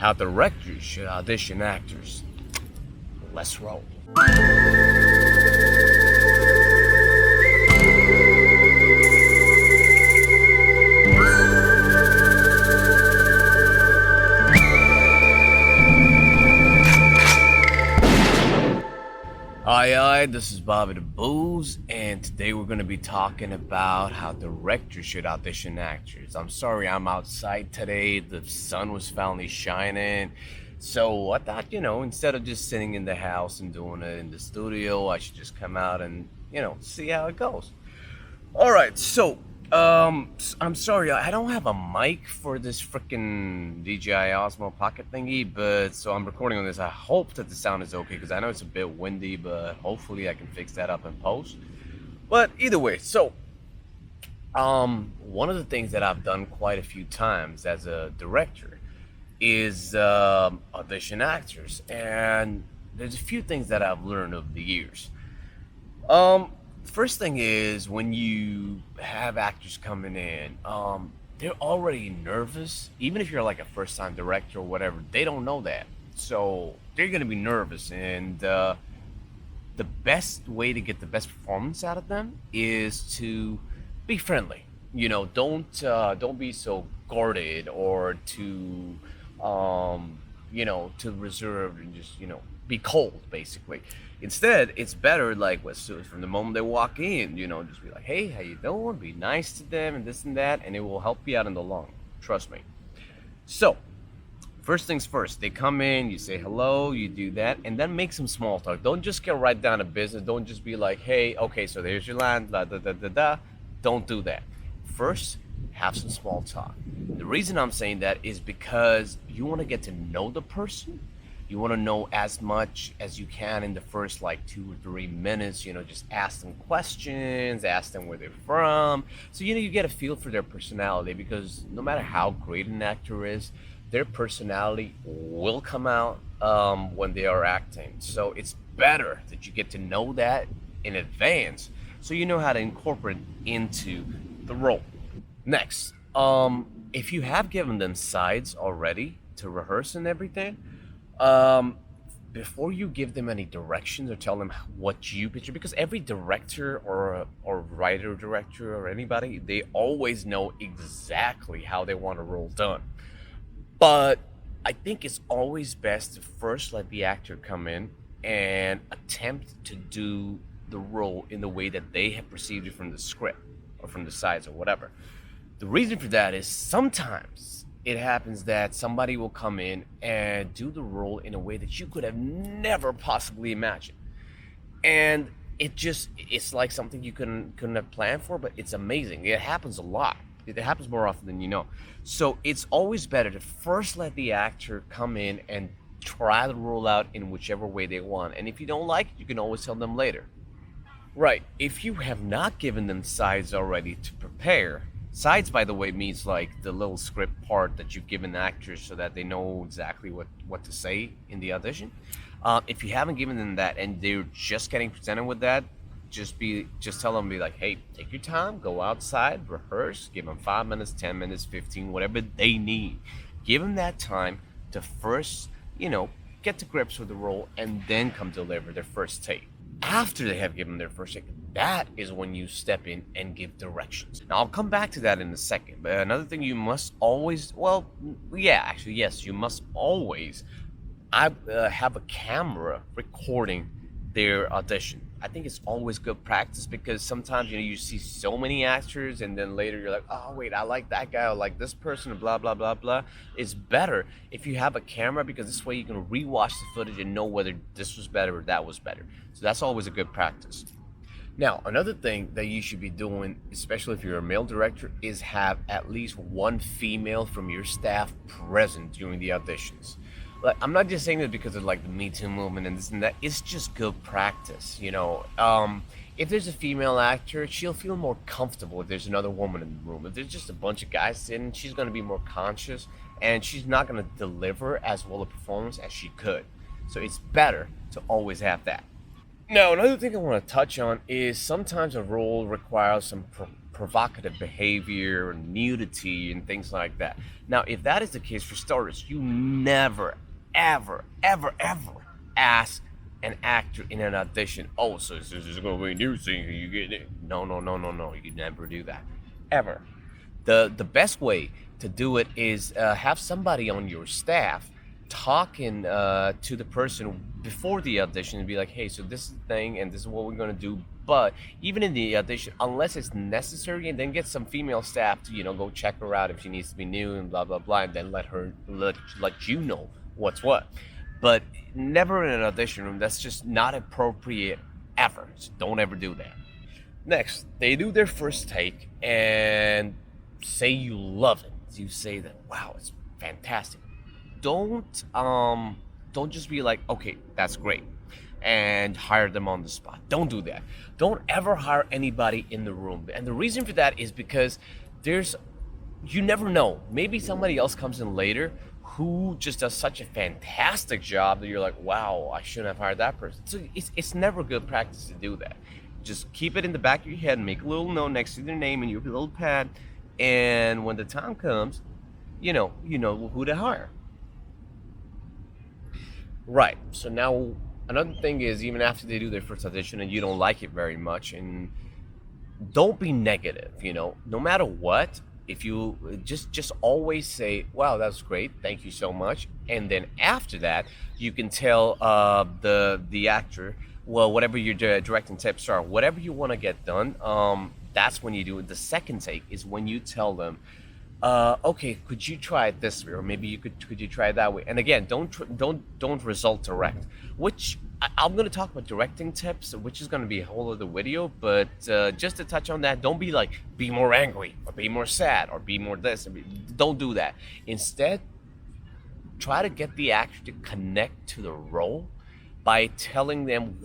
how directors should audition actors. Let's roll. Hi, this is bobbydbuze, and today we're going to be talking about how directors should audition actors. I'm sorry I'm outside today. The sun was finally shining. So I thought, instead of just sitting in the house and doing it in the studio, I should just come out and, see how it goes. All right, so I'm sorry, I don't have a mic for this freaking DJI Osmo Pocket thingy, but so I'm recording on this. I hope that the sound is okay because I know it's a bit windy, but hopefully I can fix that up in post. But either way, so one of the things that I've done quite a few times as a director is audition actors, and there's a few things that I've learned over the years. First thing is when you have actors coming in, they're already nervous. Even if you're like a first-time director or whatever, they don't know that. So they're going to be nervous. And the best way to get the best performance out of them is to be friendly. Don't be so guarded or too, too reserved and just, be cold, basically. Instead, it's better from the moment they walk in, just be like, hey, how you doing? Be nice to them and this and that, and it will help you out in the long run. Trust me. So, first things first, they come in, you say hello, you do that, and then make some small talk. Don't just get right down to business. Don't just be like, hey, okay, so there's your line, da da da da da. Don't do that. First, have some small talk. The reason I'm saying that is because you want to get to know the person. You want to know as much as you can in the first 2 or 3 minutes, just ask them questions, ask them where they're from. So, you get a feel for their personality, because no matter how great an actor is, their personality will come out when they are acting. So it's better that you get to know that in advance so you know how to incorporate into the role. Next, if you have given them sides already to rehearse and everything, before you give them any directions or tell them what you picture, because every director or writer director or anybody, they always know exactly how they want a role done. But I think it's always best to first let the actor come in and attempt to do the role in the way that they have perceived it from the script or from the sides or whatever. The reason for that is sometimes it happens that somebody will come in and do the role in a way that you could have never possibly imagined. And it's like something you couldn't have planned for, but it's amazing. It happens a lot. It happens more often than you know. So it's always better to first let the actor come in and try the role out in whichever way they want. And if you don't like it, you can always tell them later. Right, if you have not given them sides already to prepare, sides, by the way, means like the little script part that you've given actors so that they know exactly what to say in the audition. If you haven't given them that and they're just getting presented with that, just tell them, be like, hey, take your time, go outside, rehearse, give them 5 minutes, 10 minutes, 15, whatever they need. Give them that time to first, get to grips with the role and then come deliver their first take. After they have given their first take, that is when you step in and give directions. Now, I'll come back to that in a second, but another thing you must always, you must always have a camera recording their audition. I think it's always good practice, because sometimes you see so many actors and then later you're like, oh wait, I like that guy, I like this person, and blah blah blah blah. It's better if you have a camera, because this way you can rewatch the footage and know whether this was better or that was better. So that's always a good practice. Now, another thing that you should be doing, especially if you're a male director, is have at least one female from your staff present during the auditions. Like, I'm not just saying that because of the Me Too movement and this and that. It's just good practice, If there's a female actor, she'll feel more comfortable if there's another woman in the room. If there's just a bunch of guys sitting, she's going to be more conscious, and she's not going to deliver as well a performance as she could. So it's better to always have that. Now, another thing I want to touch on is sometimes a role requires some provocative behavior, nudity, and things like that. Now, if that is the case, for starters, you never, ever, ever, ever ask an actor in an audition, oh, so this is going to be a new thing, you get it? No, no, no, no, no. You never do that, ever. The best way to do it is have somebody on your staff talking to the person before the audition and be like, hey, so this is the thing and this is what we're going to do. But even in the audition, unless it's necessary, and then get some female staff to go check her out if she needs to be new and blah blah blah, and then let you know what's what. But never in an audition room. That's just not appropriate ever. So don't ever do that. Next, they do their first take and say you love it. You say that, wow, it's fantastic. Don't just be like, okay, that's great, and hire them on the spot. Don't do that. Don't ever hire anybody in the room. And the reason for that is because you never know. Maybe somebody else comes in later who just does such a fantastic job that you're like, wow, I shouldn't have hired that person. So it's never good practice to do that. Just keep it in the back of your head and make a little note next to their name in your little pad. And when the time comes, you know who to hire. Right. So now another thing is, even after they do their first audition and you don't like it very much, and don't be negative, no matter what. If you just always say, wow, that's great, thank you so much. And then after that, you can tell the actor, well, whatever your directing tips are, whatever you want to get done, that's when you do it. The second take is when you tell them, okay, could you try it this way, or maybe could you try it that way? And again, don't result direct. Which I'm going to talk about directing tips, which is going to be a whole other video. But just to touch on that, don't be like, be more angry, or be more sad, or be more this. Don't do that. Instead, try to get the actor to connect to the role by telling them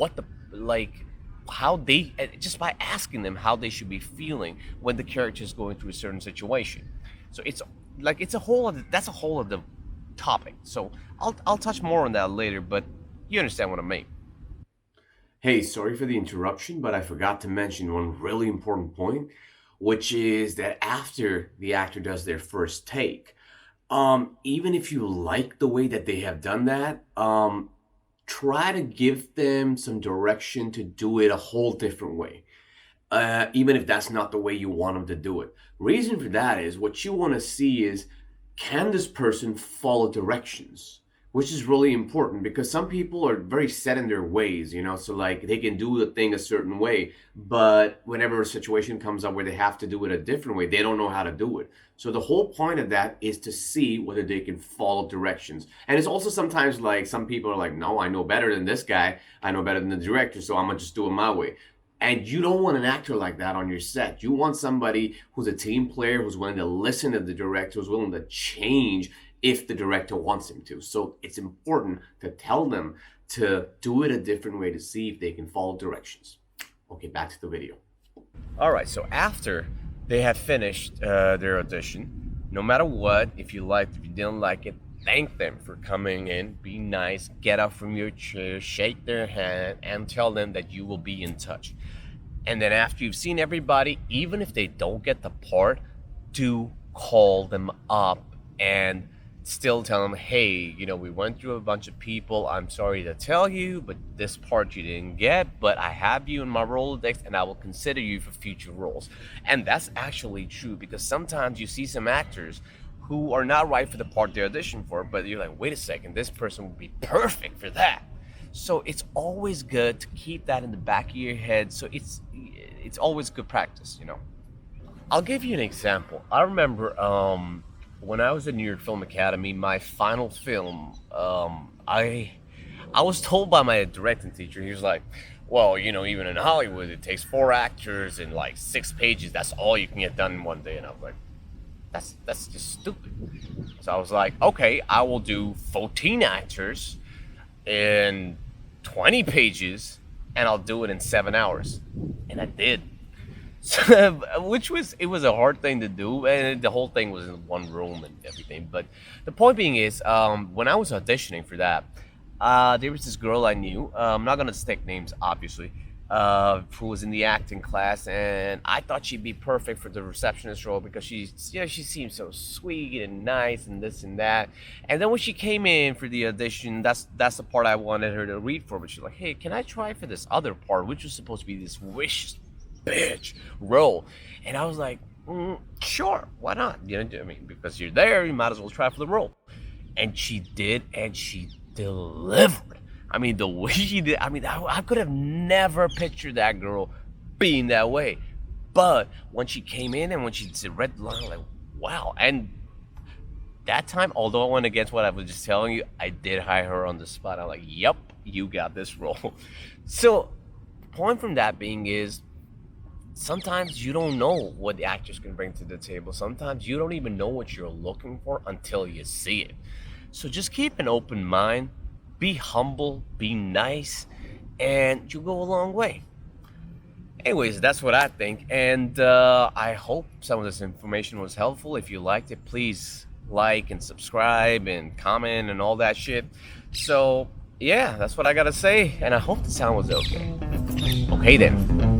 how they, just by asking them how they should be feeling when the character is going through a certain situation. So that's a whole other topic. So I'll touch more on that later, but you understand what I mean. Hey, sorry for the interruption, but I forgot to mention one really important point, which is that after the actor does their first take, even if you like the way that they have done that, try to give them some direction to do it a whole different way. Even if that's not the way you want them to do it. Reason for that is, what you want to see is, can this person follow directions? Which is really important, because some people are very set in their ways, so like they can do the thing a certain way, but whenever a situation comes up where they have to do it a different way, they don't know how to do it. So the whole point of that is to see whether they can follow directions. And it's also sometimes like some people are like, no, I know better than this guy. I know better than the director, so I'm going to just do it my way. And you don't want an actor like that on your set. You want somebody who's a team player, who's willing to listen to the director, who's willing to change if the director wants him to. So it's important to tell them to do it a different way to see if they can follow directions. Okay, back to the video. All right, so after they have finished their audition, no matter what, if you liked, if you didn't like it, thank them for coming in, be nice, get up from your chair, shake their hand, and tell them that you will be in touch. And then after you've seen everybody, even if they don't get the part, do call them up and still tell them, hey, we went through a bunch of people. I'm sorry to tell you, but this part you didn't get, but I have you in my Rolodex and I will consider you for future roles. And that's actually true, because sometimes you see some actors who are not right for the part they audition for, but you're like, wait a second, this person would be perfect for that. So it's always good to keep that in the back of your head. So it's always good practice, I'll give you an example. I remember when I was at New York Film Academy, my final film, I was told by my directing teacher, he was like, well, even in Hollywood, it takes 4 actors and like 6 pages. That's all you can get done in one day. And I was like, that's just stupid. So I was like, okay, I will do 14 actors and 20 pages, and I'll do it in 7 hours. And I did. So, it was a hard thing to do, and the whole thing was in one room and everything. But the point being is, when I was auditioning for that, there was this girl I knew. I'm not gonna stick names, obviously, who was in the acting class, and I thought she'd be perfect for the receptionist role because she seemed so sweet and nice and this and that. And then when she came in for the audition, that's the part I wanted her to read for. But she's like, "Hey, can I try for this other part, which was supposed to be this wish bitch role?" And I was like, "Sure, why not? You know, I mean, because you're there, you might as well try for the role." And she did, and she delivered. I mean, the way she did, I mean, I could have never pictured that girl being that way. But when she came in and when she read the line, I'm like, wow. And that time, although I went against what I was just telling you, I did hire her on the spot. I'm like, yep, you got this role. So, point from that being is, sometimes you don't know what the actors can bring to the table. Sometimes you don't even know what you're looking for until you see it. So just keep an open mind, be humble, be nice, and you'll go a long way. Anyways, that's what I think, and I hope some of this information was helpful. If you liked it, please like and subscribe and comment and all that shit. So, yeah, that's what I gotta say, and I hope the sound was okay. Okay then.